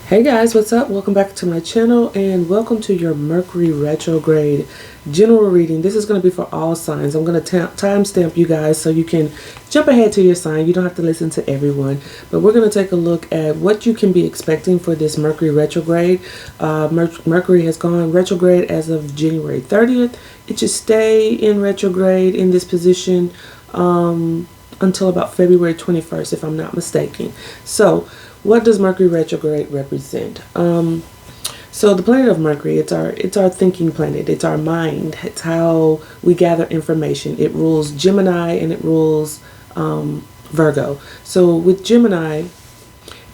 Hey guys, what's up? Welcome back to my channel and welcome to your Mercury retrograde general reading. This is going to be for all signs. I'm going to timestamp you guys so you can jump ahead to your sign. You don't have to listen to everyone, but we're going to take a look at what you can be expecting for this Mercury retrograde. Mercury has gone retrograde as of January 30th. It should stay in retrograde in this position until about February 21st, if I'm not mistaken. So what does Mercury retrograde represent? So the planet of Mercury, it's our thinking planet. It's our mind. It's how we gather information. It rules Gemini and it rules Virgo. So with Gemini,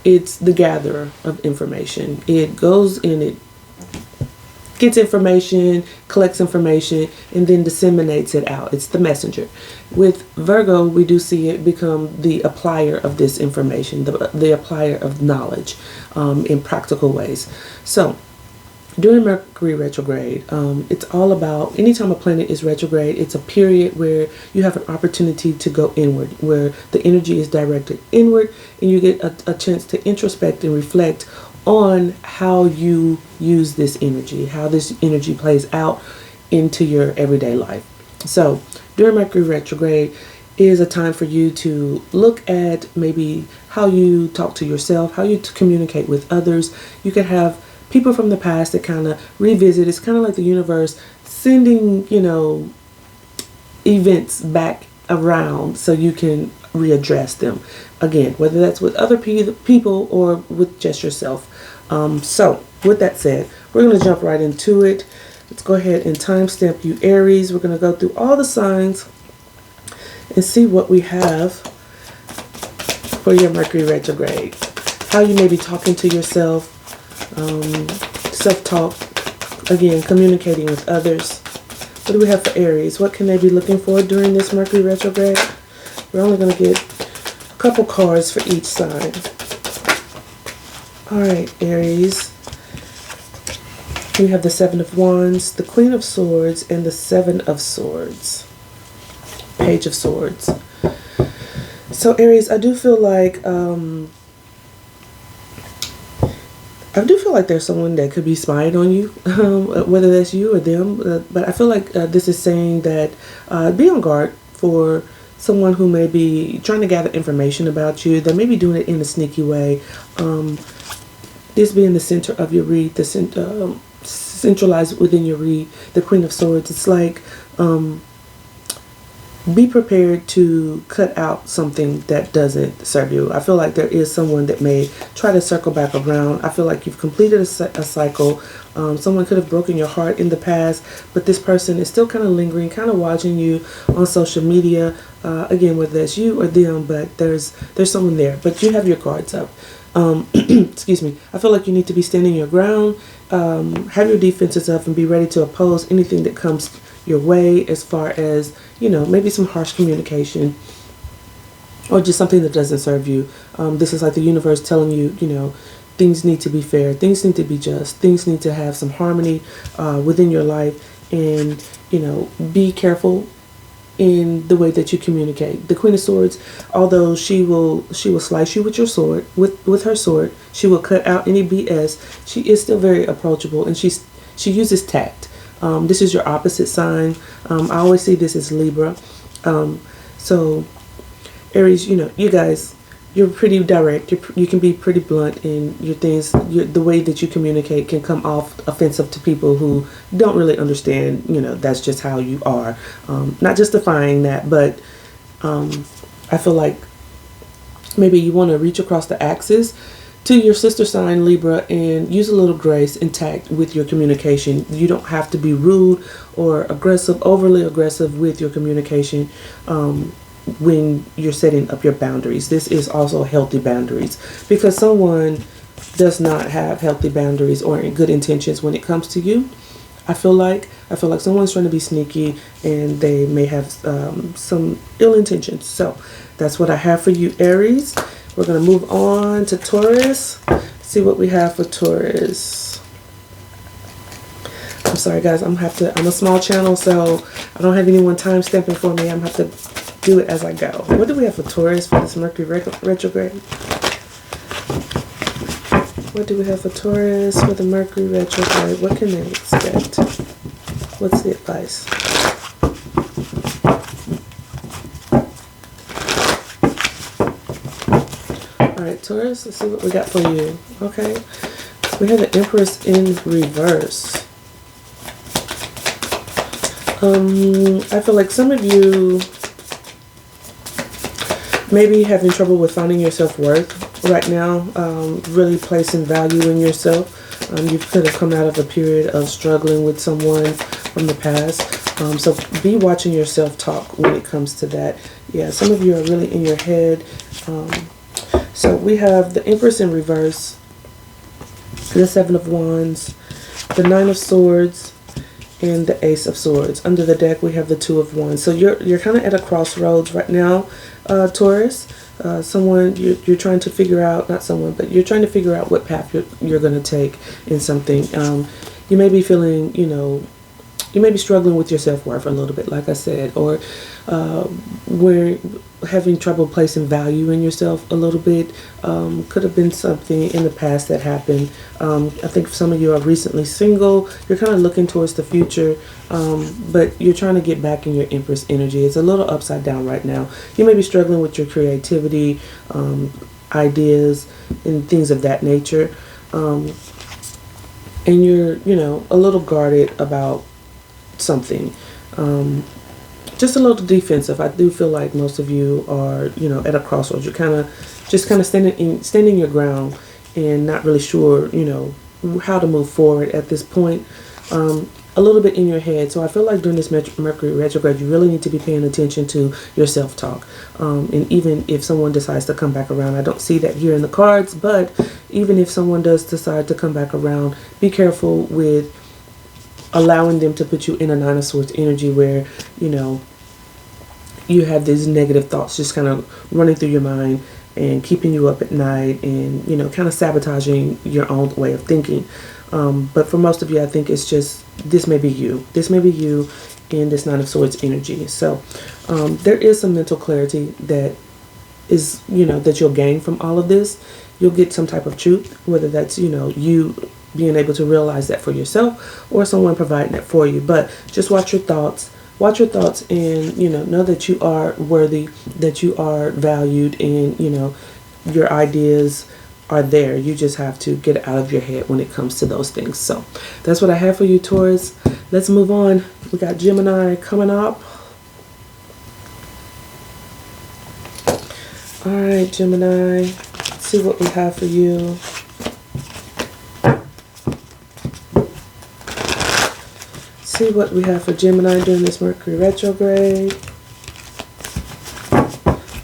it's the gatherer of information. It goes in, it gets information, collects information, and then disseminates it out. It's the messenger. With Virgo, we do see it become the applier of this information, the applier of knowledge in practical ways. So during Mercury retrograde, it's all about, anytime a planet is retrograde, it's a period where you have an opportunity to go inward, where the energy is directed inward, and you get a chance to introspect and reflect on how you use this energy, how this energy plays out into your everyday life. So during Mercury retrograde is a time for you to look at maybe how you talk to yourself, how you communicate with others. You could have people from the past that kind of revisit. It's kind of like the universe sending, events back around so you can readdress them again, whether that's with other people or with just yourself. So with that said, we're going to jump right into it. Let's go ahead and timestamp you, Aries. We're going to go through all the signs and see what we have for your Mercury retrograde. How you may be talking to yourself, self-talk, again, communicating with others. What do we have for Aries? What can they be looking for during this Mercury retrograde? We're only going to get a couple cards for each sign. Alright, Aries. We have the Seven of Wands, the Queen of Swords, and the Seven of Swords. Page of Swords. So Aries, I do feel like there's someone that could be spying on you, whether that's you or them. But I feel like this is saying that be on guard for someone who may be trying to gather information about you. They may be doing it in a sneaky way. This being the center of your read, centralized within your read, the Queen of Swords. It's like be prepared to cut out something that doesn't serve you. I feel like there is someone that may try to circle back around. I feel like you've completed a cycle. Someone could have broken your heart in the past, but this person is still kind of lingering, kind of watching you on social media. Again, whether that's you or them, but there's someone there. But you have your cards up. Excuse me. I feel like you need to be standing your ground, have your defenses up, and be ready to oppose anything that comes your way, as far as, maybe some harsh communication or just something that doesn't serve you. This is like the universe telling you, things need to be fair, things need to be just, things need to have some harmony within your life, and, be careful in the way that you communicate. The Queen of Swords, although she will slice you with your sword, with her sword, she will cut out any BS. She is still very approachable, and she uses tact. This is your opposite sign. I always see this as Libra. So Aries, you guys, you're pretty direct. You can be pretty blunt in your things. The way that you communicate can come off offensive to people who don't really understand. That's just how you are. Not justifying that, but I feel like maybe you want to reach across the axis to your sister sign, Libra, and use a little grace and tact with your communication. You don't have to be rude or aggressive, overly aggressive with your communication. When you're setting up your boundaries. This is also healthy boundaries, because someone does not have healthy boundaries or good intentions when it comes to you. I feel like someone's trying to be sneaky, and they may have some ill intentions. So that's what I have for you, Aries. We're going to move on to Taurus. See what we have for Taurus. I'm sorry guys, I'm a small channel, so I don't have anyone time stamping for me. I'm going to have to do it as I go. What do we have for Taurus for this Mercury retrograde? What do we have for Taurus for the Mercury retrograde? What can they expect? What's the advice? Alright, Taurus, let's see what we got for you. Okay. We have the Empress in reverse. I feel like some of you may be having trouble with finding your self-worth right now, really placing value in yourself. You could have come out of a period of struggling with someone from the past. So be watching your self-talk when it comes to that. Yeah, some of you are really in your head. So we have the Empress in reverse, the Seven of Wands, the Nine of Swords, and the Ace of Swords. Under the deck, we have the Two of Wands. So you're kind of at a crossroads right now, Taurus. Someone you're trying to figure out, not someone, but you're trying to figure out what path you're going to take in something. You may be feeling, you know, you may be struggling with your self-worth a little bit, like I said, or we're having trouble placing value in yourself a little bit. Could have been something in the past that happened. I think some of you are recently single. You're kind of looking towards the future, but you're trying to get back in your Empress energy. It's a little upside down right now. You may be struggling with your creativity, ideas, and things of that nature. And you're, you know, a little guarded about something, just a little defensive. I do feel like most of you are, you know, at a crossroads. You're kind of standing your ground and not really sure, you know, how to move forward at this point. A little bit in your head. So I feel like during this Mercury retrograde, you really need to be paying attention to your self-talk. And even if someone decides to come back around, I don't see that here in the cards, but even if someone does decide to come back around, be careful with allowing them to put you in a Nine of Swords energy where, you know, you have these negative thoughts just kind of running through your mind and keeping you up at night and, you know, kind of sabotaging your own way of thinking. But for most of you, I think it's just, this may be you. This may be you in this Nine of Swords energy. So there is some mental clarity that is, you know, that you'll gain from all of this. You'll get some type of truth, whether that's, you know, you being able to realize that for yourself or someone providing it for you. But just watch your thoughts. Watch your thoughts and, you know that you are worthy, that you are valued, and, you know, your ideas are there. You just have to get it out of your head when it comes to those things. So that's what I have for you, Taurus. Let's move on. We got Gemini coming up. All right, Gemini. Let's see what we have for you. See what we have for Gemini during this Mercury retrograde.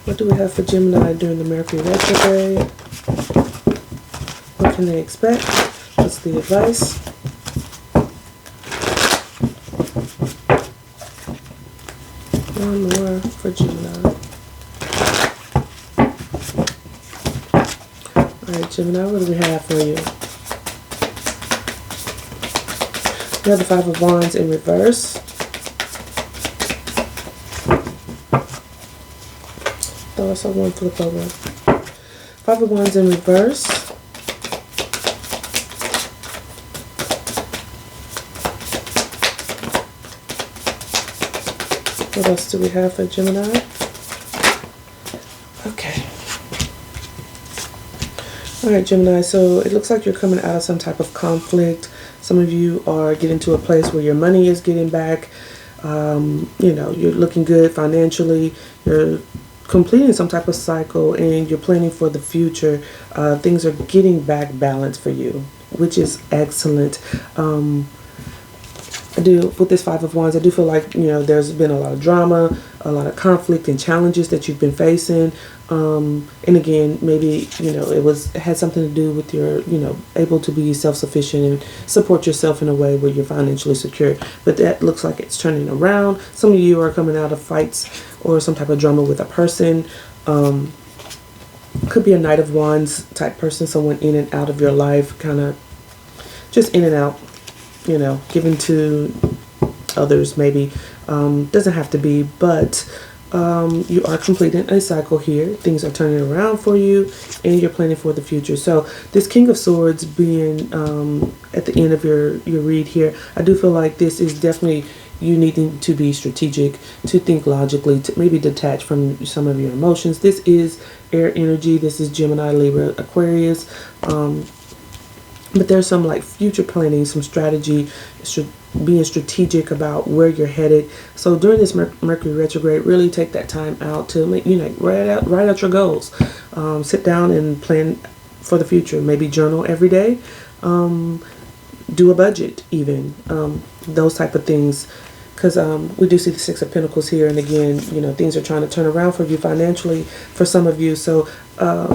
What do we have for Gemini during the Mercury retrograde? What can they expect? What's the advice? One more for Gemini. Alright, Gemini, what do we have for you? We have the Five of Wands in reverse. Thought I saw one flip over. Five of Wands in reverse. What else do we have for Gemini? Okay. Alright, Gemini, so it looks like you're coming out of some type of conflict. Some of you are getting to a place where your money is getting back. You know, you're looking good financially. You're completing some type of cycle and you're planning for the future. Things are getting back balanced for you, which is excellent. I do, with this Five of Wands, I do feel like, you know, there's been a lot of drama, a lot of conflict and challenges that you've been facing. And again, maybe, you know, it had something to do with your, you know, able to be self-sufficient and support yourself in a way where you're financially secure. But that looks like it's turning around. Some of you are coming out of fights or some type of drama with a person. Could be a Knight of Wands type person, someone in and out of your life, kind of just in and out, you know, given to others maybe. Doesn't have to be, but You are completing a cycle here. Things are turning around for you, and you're planning for the future. So this King of Swords being at the end of your read here, I do feel like this is definitely you needing to be strategic, to think logically, to maybe detach from some of your emotions. This is air energy. This is Gemini, Libra, Aquarius. But there's some like future planning, some strategy, being strategic about where you're headed. So during this Mercury retrograde, really take that time out to make, write out your goals. Sit down and plan for the future. Maybe journal every day. Do a budget even. Those type of things. Because we do see the Six of Pentacles here, and again, things are trying to turn around for you financially for some of you. So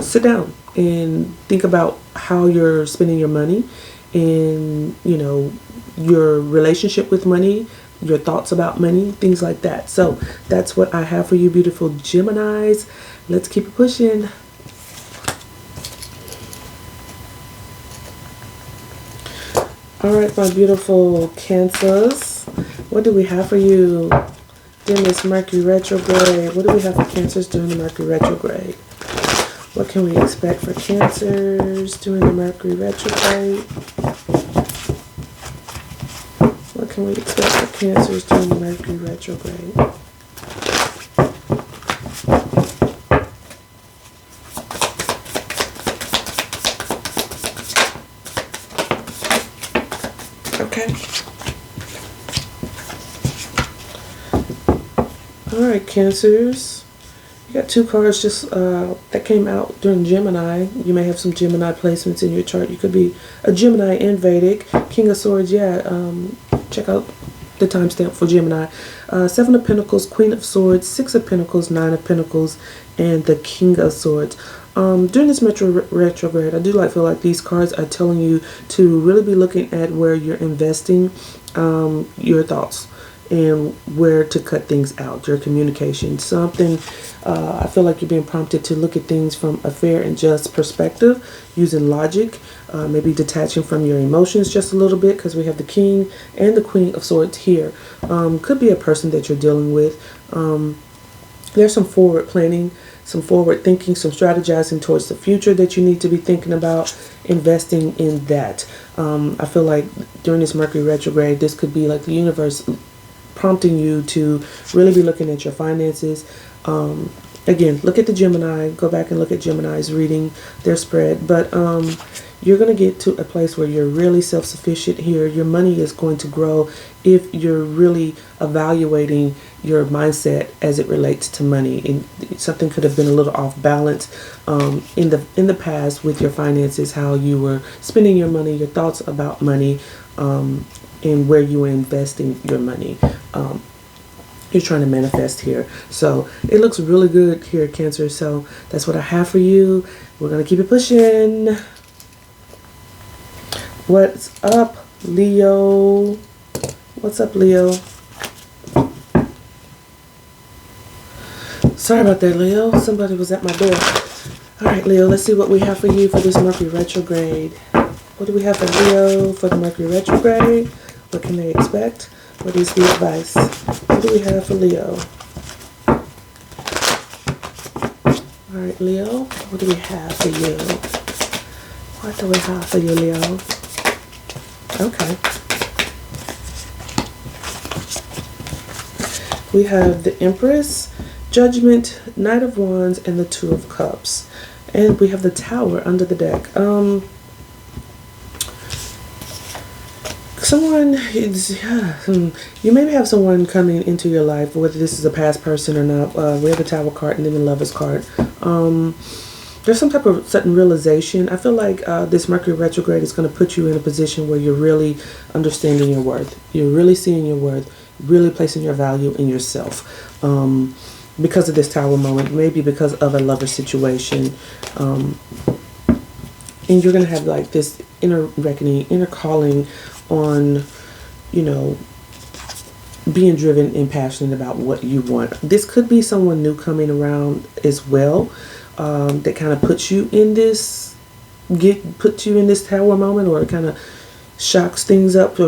sit down and think about how you're spending your money, and your relationship with money, your thoughts about money, things like that. So that's what I have for you, beautiful Geminis. Let's keep it pushing. All right, my beautiful Cancers. What do we have for you during this Mercury retrograde? What do we have for Cancers during the Mercury retrograde? What can we expect for Cancers during the Mercury retrograde? What can we expect for Cancers during the Mercury retrograde? Okay. Alright, Cancers. You got two cards just that came out during Gemini. You may have some Gemini placements in your chart. You could be a Gemini in Vedic. King of Swords, yeah. Check out the timestamp for Gemini. Seven of Pentacles, Queen of Swords, Six of Pentacles, Nine of Pentacles, and the King of Swords. During this retrograde, I do feel like these cards are telling you to really be looking at where you're investing your thoughts and where to cut things out, your communication. Something, I feel like you're being prompted to look at things from a fair and just perspective, using logic, maybe detaching from your emotions just a little bit, because we have the King and the Queen of Swords here. Could be a person that you're dealing with. There's some forward planning, some forward thinking, some strategizing towards the future that you need to be thinking about, investing in that. I feel like during this Mercury retrograde, this could be like the universe prompting you to really be looking at your finances. Again, look at the Gemini. Go back and look at Gemini's reading, their spread. But you're going to get to a place where you're really self-sufficient here. Your money is going to grow if you're really evaluating your mindset as it relates to money. And something could have been a little off balance in the past with your finances, how you were spending your money, your thoughts about money, and where you were investing your money. You're trying to manifest here. So it looks really good here, Cancer. So that's what I have for you. We're going to keep it pushing. What's up, Leo? What's up, Leo? Sorry about that, Leo. Somebody was at my door. All right, Leo, let's see what we have for you for this Mercury retrograde. What do we have for Leo for the Mercury retrograde? What can they expect? What is the advice? What do we have for Leo? All right, Leo, what do we have for you? What do we have for you, Leo? Okay. We have the Empress, Judgment, Knight of Wands, and the Two of Cups. And we have the Tower under the deck. Someone is, you maybe have someone coming into your life, whether this is a past person or not. We have the Tower card and then the Lover's card. There's some type of sudden realization. I feel like this Mercury retrograde is going to put you in a position where you're really understanding your worth. You're really seeing your worth, really placing your value in yourself. Because of this Tower moment, maybe because of a lover situation. And you're going to have like this inner reckoning, inner calling on, being driven and passionate about what you want. This could be someone new coming around as well, that kind of puts you in this Tower moment, or kind of shakes things up for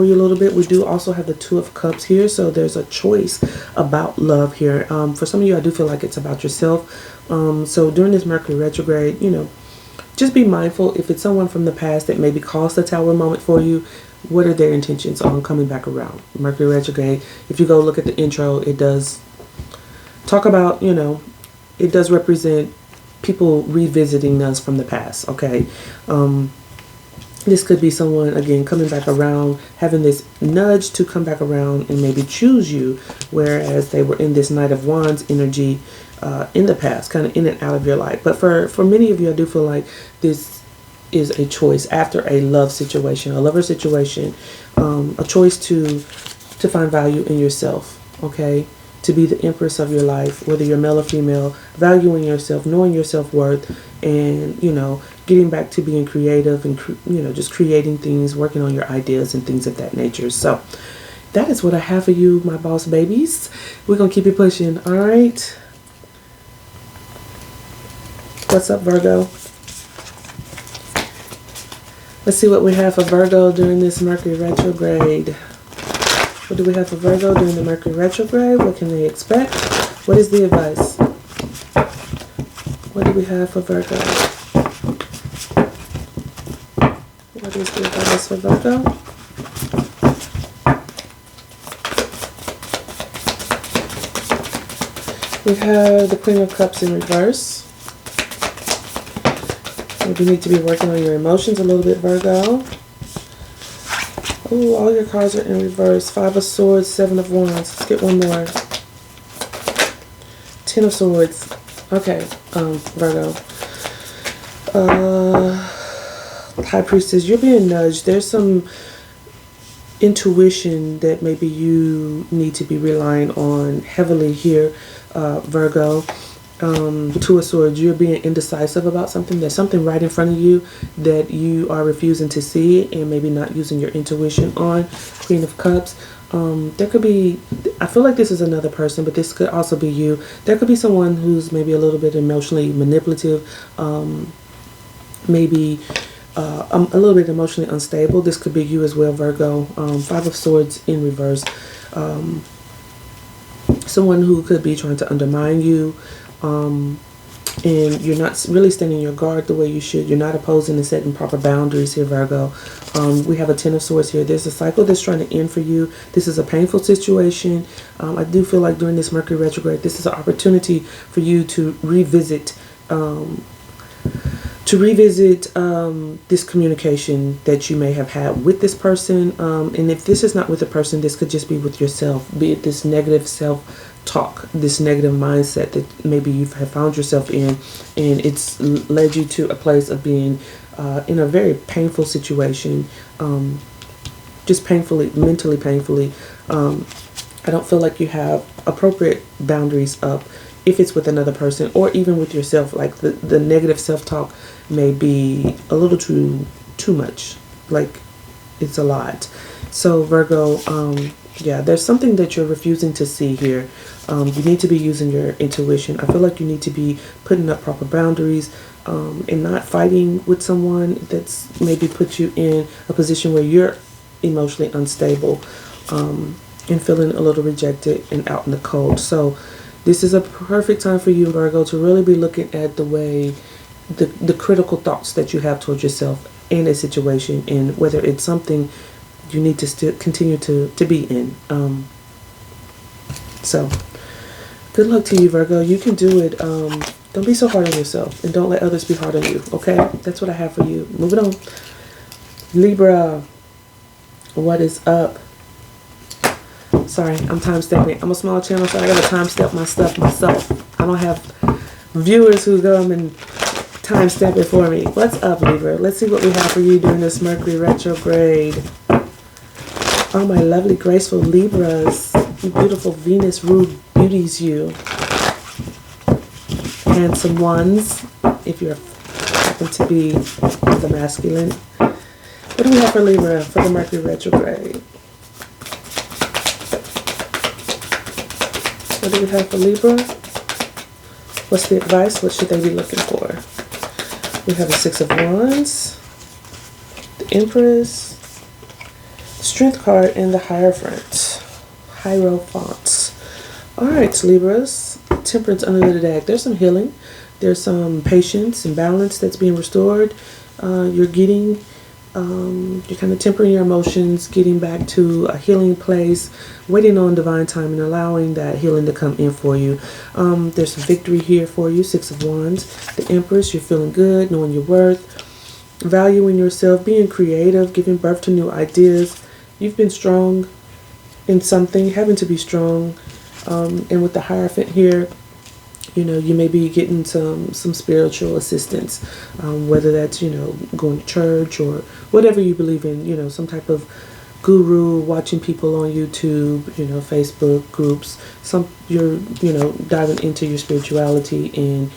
you a little bit. We do also have the Two of Cups here, so there's a choice about love here. For some of you, I do feel like it's about yourself. So during this Mercury retrograde, you know, just be mindful if it's someone from the past that maybe caused the Tower moment for you. What are their intentions on coming back around? Mercury retrograde, if you go look at the intro, it does talk about, you know, it does represent people revisiting us from the past, okay? This could be someone, again, coming back around, having this nudge to come back around and maybe choose you, whereas they were in this Knight of Wands energy in the past, kind of in and out of your life. But for many of you, I do feel like this is a choice after a love situation, a lover situation, a choice to find value in yourself, okay? To be the empress of your life, whether you're male or female, valuing yourself, knowing your self-worth, and, you know, getting back to being creative and, you know, just creating things, working on your ideas and things of that nature. So that is what I have for you, my boss babies. We're going to keep it pushing. All right. What's up, Virgo? Let's see what we have for Virgo during this Mercury retrograde. What do we have for Virgo during the Mercury retrograde? What can they expect? What is the advice? What do we have for Virgo? What is the advice for Virgo? We have the Queen of Cups in reverse. Maybe you need to be working on your emotions a little bit, Virgo. Ooh, all your cards are in reverse. 5 of Swords, 7 of Wands. Let's get one more. 10 of Swords. Okay, Virgo. High Priestess, you're being nudged. There's some intuition that maybe you need to be relying on heavily here, Virgo. Two of Swords, you're being indecisive about something. There's something right in front of you that you are refusing to see and maybe not using your intuition on. Queen of Cups, there could be, I feel like this is another person, but this could also be you. There could be someone who's maybe a little bit emotionally manipulative, maybe a little bit emotionally unstable. This could be you as well, Virgo. 5 of Swords in reverse. Someone who could be trying to undermine you. And you're not really standing your guard the way you should. You're not opposing and setting proper boundaries here, Virgo. We have a 10 of Swords here. There's a cycle that's trying to end for you. This is a painful situation. I do feel like during this Mercury retrograde, this is an opportunity for you to revisit this communication that you may have had with this person. And if this is not with a person, this could just be with yourself, be it this negative self-talk, this negative mindset that maybe you have found yourself in, and it's led you to a place of being in a very painful situation, just painfully, mentally painfully. I don't feel like you have appropriate boundaries up if it's with another person or even with yourself. Like the negative self-talk may be a little too much, like it's a lot. So Virgo, yeah, there's something that you're refusing to see here. You need to be using your intuition. I feel like you need to be putting up proper boundaries and not fighting with someone that's maybe put you in a position where you're emotionally unstable and feeling a little rejected and out in the cold. So this is a perfect time for you, Virgo, to really be looking at the way, the critical thoughts that you have towards yourself in a situation, and whether it's something you need to still continue to be in. So good luck to you, Virgo. You can do it. Don't be so hard on yourself, and don't let others be hard on you, okay? That's what I have for you. Moving on. Libra, what is up? Sorry, I'm time stepping. I'm a small channel, so I gotta time step my stuff myself. I don't have viewers who come and time step it for me. What's up, Libra? Let's see what we have for you during this Mercury retrograde. Oh, my lovely, graceful Libras. You beautiful Venus rude beauties, you. Handsome ones, if you happen to be the masculine. What do we have for Libra for the Mercury retrograde? What do we have for Libra? What's the advice? What should they be looking for? We have the 6 of Wands, the Empress, Strength card, and the Hierophant. Alright, Libras. Temperance under the deck. There's some healing. There's some patience and balance that's being restored. You're kind of tempering your emotions, getting back to a healing place, waiting on divine time and allowing that healing to come in for you. There's some victory here for you. 6 of Wands. The Empress, you're feeling good, knowing your worth, valuing yourself, being creative, giving birth to new ideas. You've been strong in something, having to be strong. And with the Hierophant here, you know, you may be getting some spiritual assistance, whether that's, you know, going to church or whatever you believe in, you know, some type of guru, watching people on YouTube, you know, Facebook groups. You're, you know, diving into your spirituality and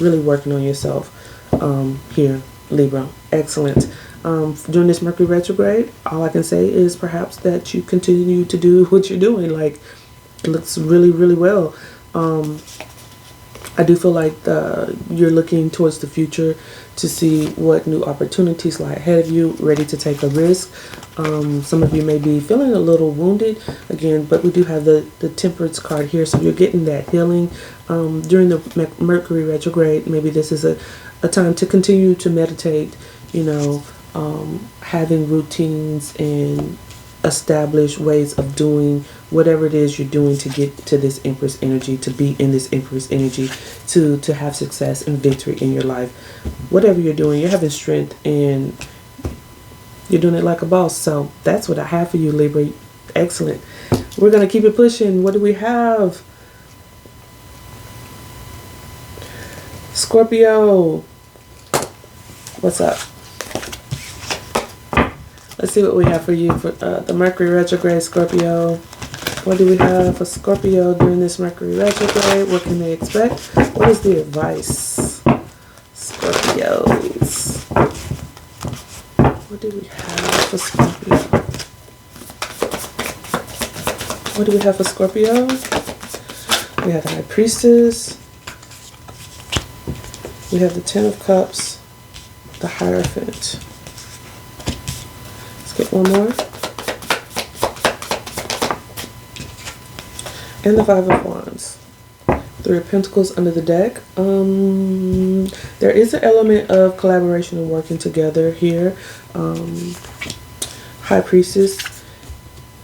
really working on yourself here, Libra. Excellent. During this Mercury retrograde, all I can say is perhaps that you continue to do what you're doing. Like, it looks really, really well. I do feel like you're looking towards the future to see what new opportunities lie ahead of you, ready to take a risk. Some of you may be feeling a little wounded, again, but we do have the Temperance card here, so you're getting that healing. During the Mercury retrograde, maybe this is a time to continue to meditate, you know, having routines and establish ways of doing whatever it is you're doing to get to this Empress energy, to be in this Empress energy, to have success and victory in your life. Whatever you're doing, you're having strength and you're doing it like a boss. So that's what I have for you, Libra. Excellent. We're going to keep it pushing. What do we have? Scorpio. What's up? Let's see what we have for you for the Mercury retrograde, Scorpio. What do we have for Scorpio during this Mercury retrograde? What can they expect? What is the advice, Scorpios? What do we have for Scorpio? What do we have for Scorpio? We have the High Priestess. We have the Ten of Cups, the Hierophant. Get one more. And the Five of Wands. 3 of Pentacles under the deck. There is an element of collaboration and working together here. High Priestess,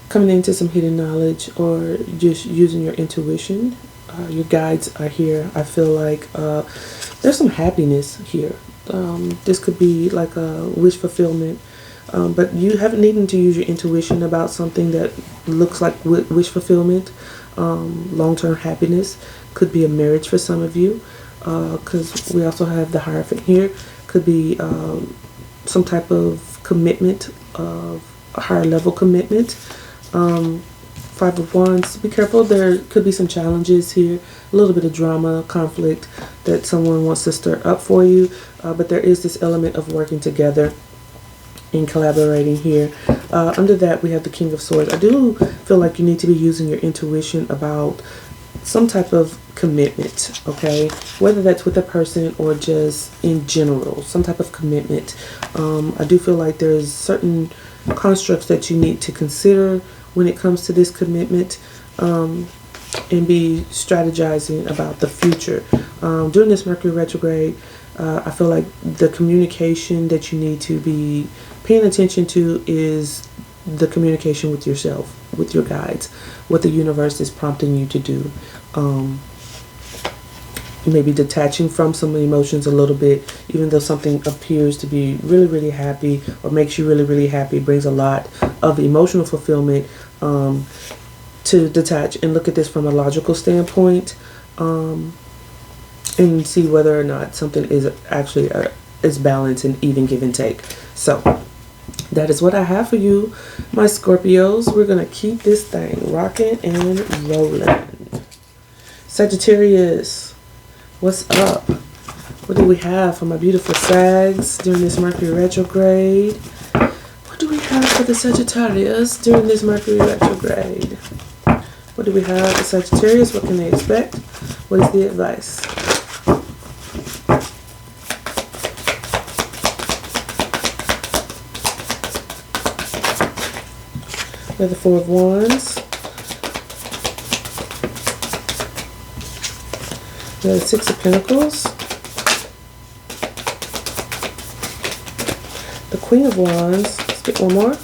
coming into some hidden knowledge or just using your intuition. Your guides are here. I feel like there's some happiness here. This could be like a wish fulfillment. But you haven't needed to use your intuition about something that looks like wish fulfillment. Long-term happiness could be a marriage for some of you, because we also have the Hierophant here. Could be some type of commitment, of a higher level commitment. Five of Wands, be careful. There could be some challenges here, a little bit of drama, conflict that someone wants to stir up for you. But there is this element of working together and collaborating here. Under that, we have the King of Swords. I do feel like you need to be using your intuition about some type of commitment, okay? Whether that's with a person or just in general, some type of commitment. I do feel like there's certain constructs that you need to consider when it comes to this commitment, and be strategizing about the future. During this Mercury retrograde, I feel like the communication that you need to be paying attention to is the communication with yourself, with your guides, what the universe is prompting you to do. You may be detaching from some emotions a little bit, even though something appears to be really, really happy or makes you really, really happy, brings a lot of emotional fulfillment, to detach and look at this from a logical standpoint, and see whether or not something is actually is balanced and even give and take. So that is what I have for you, my Scorpios. We're going to keep this thing rocking and rolling. Sagittarius, what's up? What do we have for my beautiful Sags during this Mercury retrograde? What do we have for the Sagittarius during this Mercury retrograde? What do we have for Sagittarius? What can they expect? What is the advice? We have the Four of Wands. We have the Six of Pentacles. The Queen of Wands. Let's get one more.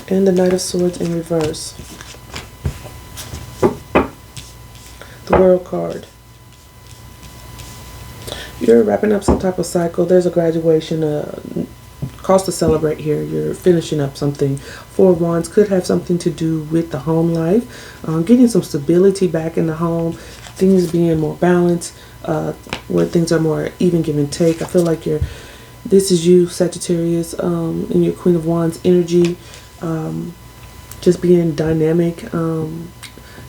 And the Knight of Swords in reverse. The World card. You're wrapping up some type of cycle. There's a graduation, cause to celebrate here. You're finishing up something. Four of Wands could have something to do with the home life. Getting some stability back in the home. Things being more balanced. Where things are more even give and take. I feel like this is you, Sagittarius, in your Queen of Wands energy. Just being dynamic.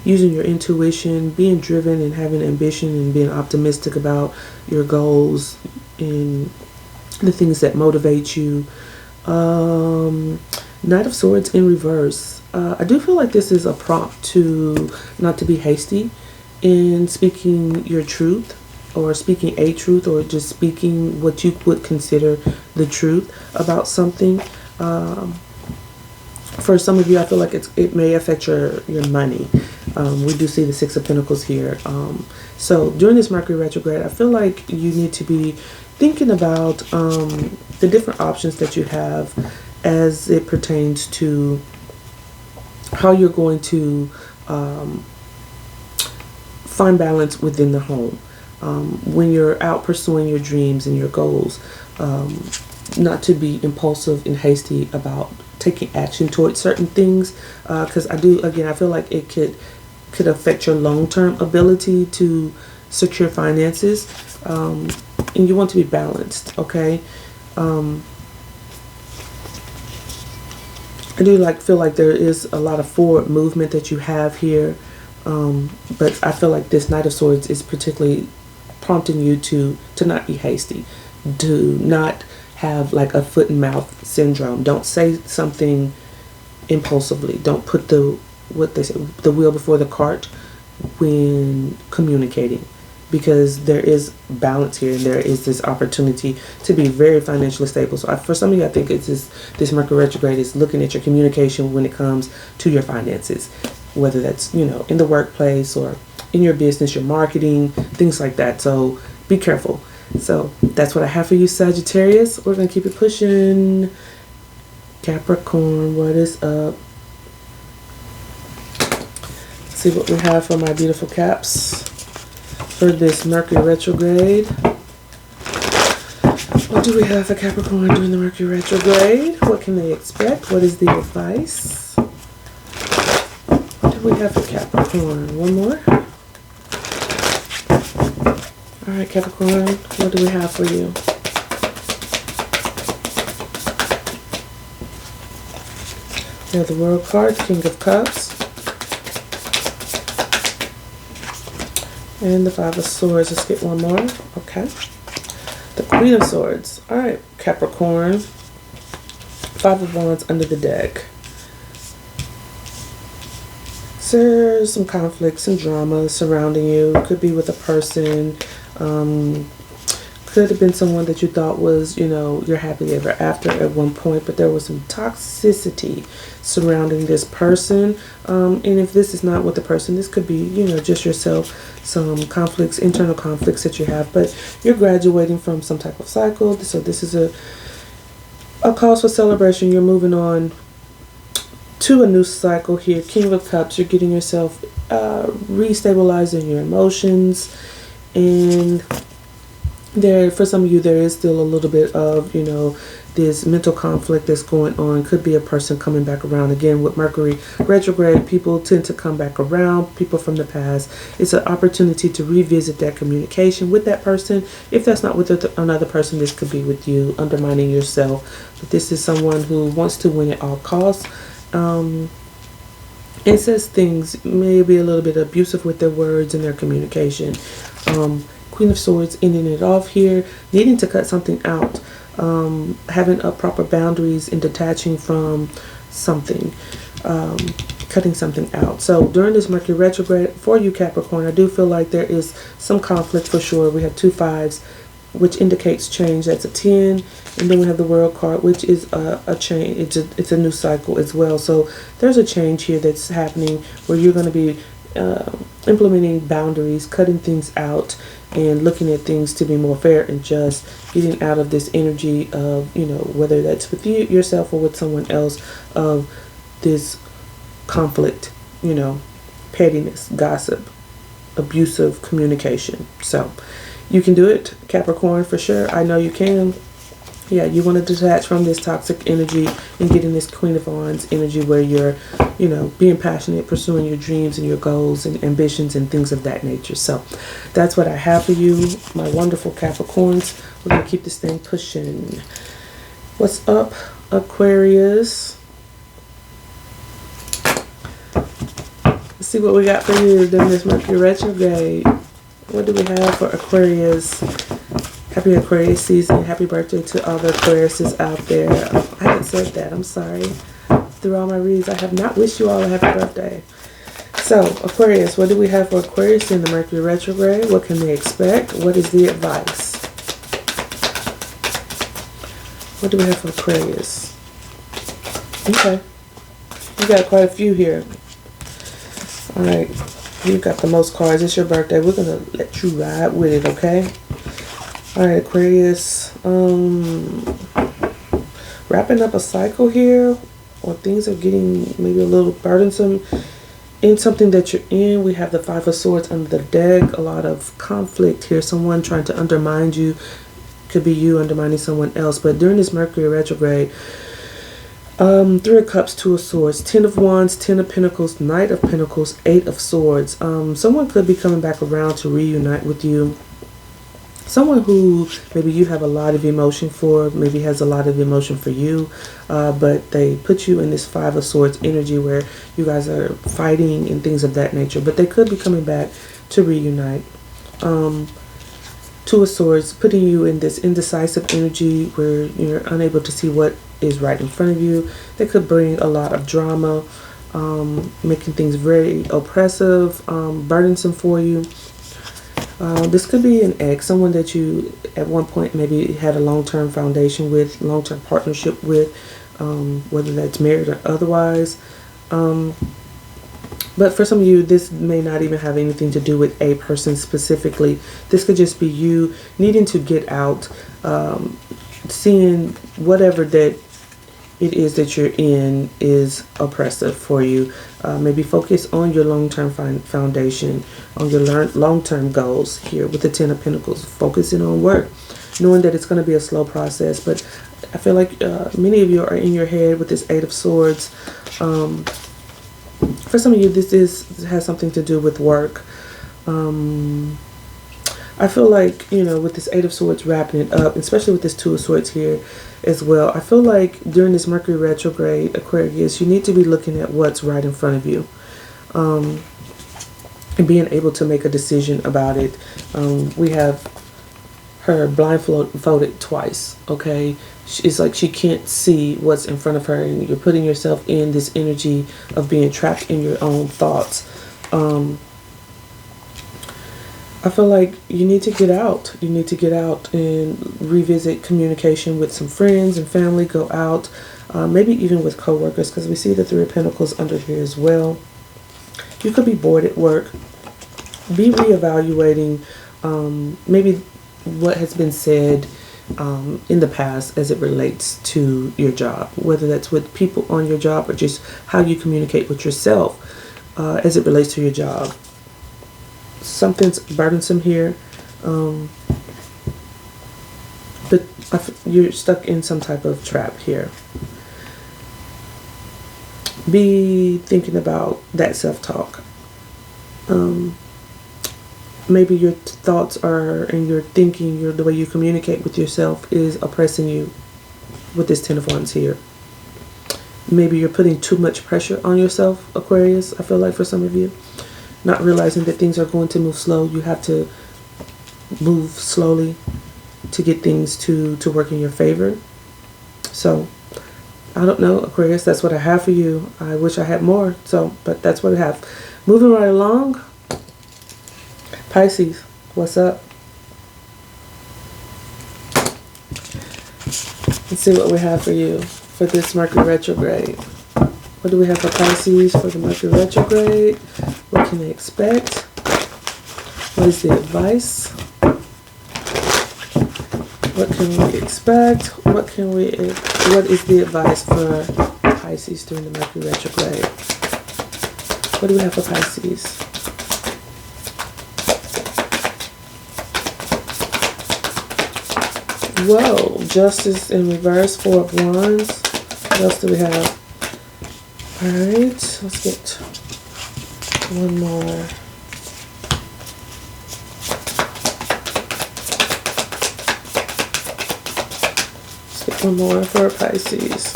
Using your intuition, being driven and having ambition and being optimistic about your goals and the things that motivate you. Knight of Swords in reverse. I do feel like this is a prompt to not to be hasty in speaking your truth or speaking a truth or just speaking what you would consider the truth about something. For some of you, I feel like it may affect your money. We do see the Six of Pentacles here. So during this Mercury retrograde, I feel like you need to be thinking about the different options that you have as it pertains to how you're going to find balance within the home. When you're out pursuing your dreams and your goals, not to be impulsive and hasty about taking action towards certain things, because I feel like it could affect your long-term ability to secure finances, and you want to be balanced. Okay. I do feel like there is a lot of forward movement that you have here, but I feel like this Knight of Swords is particularly prompting you to not be hasty, to not have like a foot and mouth syndrome. Don't say something impulsively. Don't put the wheel before the cart when communicating, because there is balance here and there is this opportunity to be very financially stable. So for some of you, I think it's this Mercury retrograde is looking at your communication when it comes to your finances, whether that's in the workplace or in your business, your marketing, things like that. So be careful. So that's what I have for you, Sagittarius. We're going to keep it pushing. Capricorn, what is up? Let's see what we have for my beautiful caps for this Mercury retrograde. What do we have for Capricorn during the Mercury retrograde? What can they expect? What is the advice? What do we have for Capricorn? One more? All right, Capricorn, what do we have for you? We have the World card, King of Cups, and the Five of Swords. Let's get one more. Okay. The Queen of Swords. All right, Capricorn. Five of Wands under the deck. So there's some conflict, some drama surrounding you. Could be with a person. Could have been someone that you thought was, your happily ever after at one point, but there was some toxicity surrounding this person. And if this is not with the person, this could be, just yourself, some conflicts, internal conflicts that you have, but you're graduating from some type of cycle. So this is a cause for celebration. You're moving on to a new cycle here. King of Cups, you're getting yourself restabilizing your emotions. And there, for some of you, there is still a little bit of, this mental conflict that's going on. Could be a person coming back around. Again, with Mercury retrograde, people tend to come back around, people from the past. It's an opportunity to revisit that communication with that person. If that's not with another person, this could be with you, undermining yourself. But this is someone who wants to win at all costs. It says things maybe a little bit abusive with their words and their communication. Queen of Swords ending it off here, needing to cut something out, having proper boundaries and detaching from something, cutting something out. So during this Mercury retrograde for you, Capricorn, I do feel like there is some conflict for sure. We have two fives which indicates change. That's a 10. And then we have the World card, which is a change. It's a new cycle as well. So there's a change here that's happening where you're going to be implementing boundaries, cutting things out, and looking at things to be more fair and just, getting out of this energy of, you know, whether that's with you yourself or with someone else, of this conflict, you know, pettiness, gossip, abusive communication. So you can do it, Capricorn, for sure. I know you can. Yeah, you want to detach from this toxic energy and get in this Queen of Wands energy where you're, you know, being passionate, pursuing your dreams and your goals and ambitions and things of that nature. So that's what I have for you, my wonderful Capricorns. We're going to keep this thing pushing. What's up, Aquarius? Let's see what we got for you during this Mercury retrograde. What do we have for Aquarius? Happy Aquarius season. Happy birthday to all the Aquariuses out there. I haven't said that. I'm sorry. Through all my reads, I have not wished you all a happy birthday. So, Aquarius, what do we have for Aquarius in the Mercury retrograde? What can they expect? What is the advice? What do we have for Aquarius? Okay. You got quite a few here. Alright. You've got the most cards. It's your birthday. We're going to let you ride with it, okay? Alright, Aquarius, wrapping up a cycle here, or things are getting maybe a little burdensome in something that you're in. We have the Five of Swords under the deck, a lot of conflict here, someone trying to undermine you, could be you undermining someone else. But during this Mercury retrograde, Three of Cups, Two of Swords, Ten of Wands, Ten of Pentacles, Knight of Pentacles, Eight of Swords. Someone could be coming back around to reunite with you. Someone who maybe you have a lot of emotion for, maybe has a lot of emotion for you, but they put you in this Five of Swords energy where you guys are fighting and things of that nature. But they could be coming back to reunite. Two of Swords, putting you in this indecisive energy where you're unable to see what is right in front of you. They could bring a lot of drama, making things very oppressive, burdensome for you. This could be an ex, someone that you at one point maybe had a long-term foundation with, long-term partnership with, whether that's married or otherwise. But for some of you, this may not even have anything to do with a person specifically. This could just be you needing to get out, seeing whatever that it is that you're in is oppressive for you. Maybe focus on your long-term foundation, on your long-term goals here with the Ten of Pentacles. Focusing on work, knowing that it's going to be a slow process. But I feel like many of you are in your head with this Eight of Swords. For some of you, this has something to do with work. I feel like, you know, with this Eight of Swords wrapping it up, especially with this Two of Swords here as well, I feel like during this Mercury retrograde, Aquarius, you need to be looking at what's right in front of you, and being able to make a decision about it. We have her blindfolded twice, okay? It's like she can't see what's in front of her, and you're putting yourself in this energy of being trapped in your own thoughts. I feel like you need to get out. You need to get out and revisit communication with some friends and family. Go out, maybe even with co-workers, because we see the Three of Pentacles under here as well. You could be bored at work. Be reevaluating maybe what has been said in the past as it relates to your job, whether that's with people on your job or just how you communicate with yourself as it relates to your job. Something's burdensome here, but you're stuck in some type of trap here. Be thinking about that self-talk. Maybe your thoughts are, and your thinking, the way you communicate with yourself is oppressing you with this Ten of Wands here. Maybe you're putting too much pressure on yourself, Aquarius, I feel like for some of you. Not realizing that things are going to move slow. You have to move slowly to get things to work in your favor. So, I don't know, Aquarius, that's what I have for you. I wish I had more, but that's what I have. Moving right along. Pisces, what's up? see what we have for you for this Mercury retrograde. What do we have for Pisces for the Mercury retrograde? What can they expect? What is the advice? What can we expect? What is the advice for Pisces during the Mercury retrograde? What do we have for Pisces? Whoa, Justice in reverse, 4 of Wands. What else do we have? Alright, let's get one more. Let's get one more for Pisces.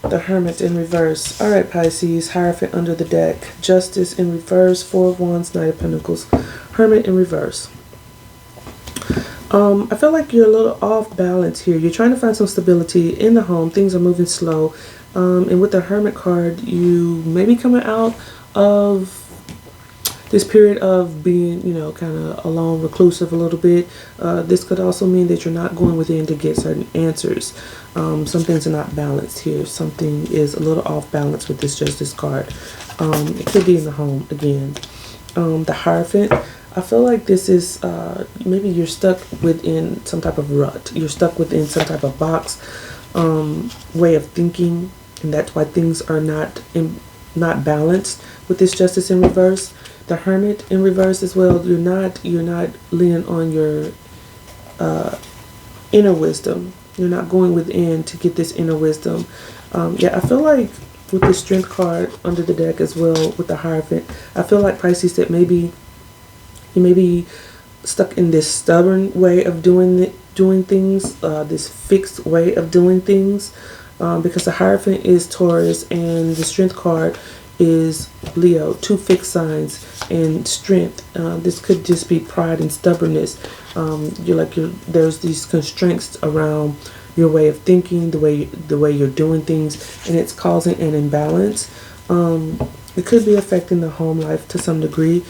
The Hermit in reverse. Alright, Pisces, Hierophant under the deck. Justice in reverse, 4 of Wands, Knight of Pentacles. Hermit in reverse. I feel like you're a little off balance here. You're trying to find some stability in the home. Things are moving slow. And with the Hermit card, you may be coming out of this period of being, you know, kind of alone, reclusive a little bit. This could also mean that you're not going within to get certain answers. Some things are not balanced here. Something is a little off balance with this Justice card. It could be in the home again. The Hierophant. I feel like this is, maybe you're stuck within some type of rut. You're stuck within some type of box, way of thinking, and that's why things are not balanced with this Justice in reverse. The Hermit in reverse as well. You're not leaning on your inner wisdom. You're not going within to get this inner wisdom. Yeah, I feel like with the Strength card under the deck as well with the Hierophant, I feel like Pisces that maybe you may be stuck in this stubborn way of doing things, this fixed way of doing things, because the Hierophant is Taurus and the Strength card is Leo, 2 fixed signs and strength. This could just be pride and stubbornness. There's these constraints around your way of thinking, the way you're doing things, and it's causing an imbalance. It could be affecting the home life to some degree.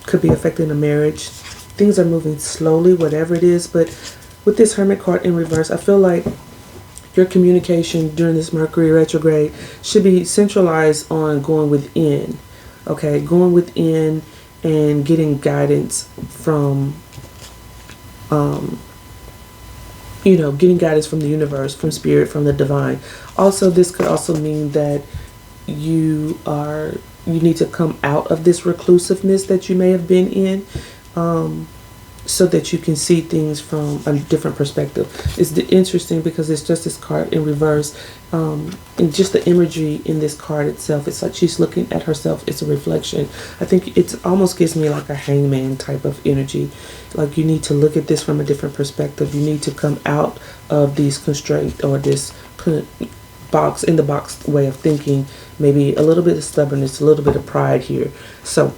Could be affecting a marriage. Things are moving slowly, whatever it is. But with this Hermit card in reverse, I feel like your communication during this Mercury retrograde should be centralized on going within. Okay, going within and getting guidance from, getting guidance from the universe, from spirit, from the divine. Also, this could also mean that you need to come out of this reclusiveness that you may have been in, so that you can see things from a different perspective. It's interesting because it's just this card in reverse, and just the imagery in this card itself, it's like she's looking at herself. It's a reflection. I think it almost gives me like a hangman type of energy. Like you need to look at this from a different perspective. You need to come out of these constraints or this box way of thinking. Maybe a little bit of stubbornness, a little bit of pride here. So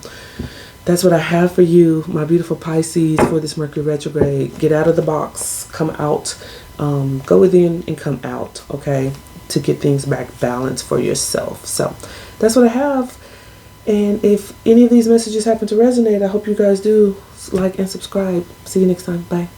that's what I have for you, my beautiful Pisces, for this Mercury retrograde. Get out of the box, come out, go within and come out, okay, to get things back balanced for yourself. So that's what I have. And if any of these messages happen to resonate, I hope you guys do like and subscribe. See you next time. Bye.